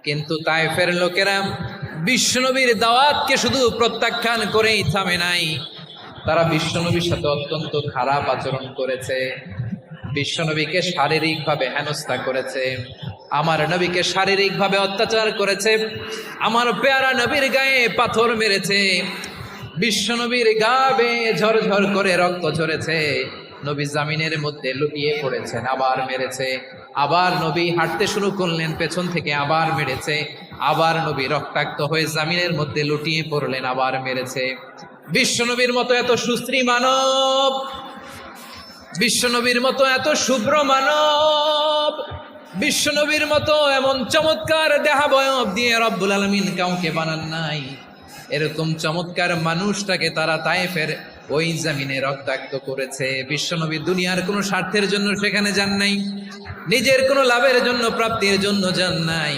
কিন্তু তায়েফের লোকেরা বিশ্বনবীর দাওয়াতকে শুধু প্রত্যাখ্যান করেই থামে নাই, তারা বিশ্বনবীর সাথে অত্যন্ত খারাপ আচরণ করেছে। বিশ্বনবীকে শারীরিকভাবে হেনস্থা করেছে, আমার নবীকে শারীরিকভাবে অত্যাচার করেছে, আমার পেয়ারা নবীর গায়ে পাথর মেরেছে, বিশ্বনবীর গা বেয়ে ঝরঝর করে রক্ত ঝরেছে, নবী জামিনের মধ্যে লুটিয়ে পড়েছেন, আবার মেরেছে, আবার নবী হাঁটতে শুরু করলেন, পেছন থেকে আবার মেরেছে, আবার নবী রক্তাক্ত হয়ে জামিনের মধ্যে লুটিয়ে পড়লেন, আবার মেরেছে। বিশ্বনবীর মতো এত সুশ্রী মানব, বিশ্বনবীর মতো এত শুভ্র মানব, বিশ্বনবীর মতো এমন চমৎকার দেহাবয়ব দিয়ে রব্বুল আলামিন কাউকে বানান নাই। এরকম চমৎকার মানুষটাকে তারা তায়েফের ওই জমিনে রক্তাক্ত করেছে। বিশ্বনবী দুনিয়ার কোনো স্বার্থের জন্য সেখানে যান নাই, নিজের কোনো লাভের জন্য, প্রাপ্তির জন্য যান নাই।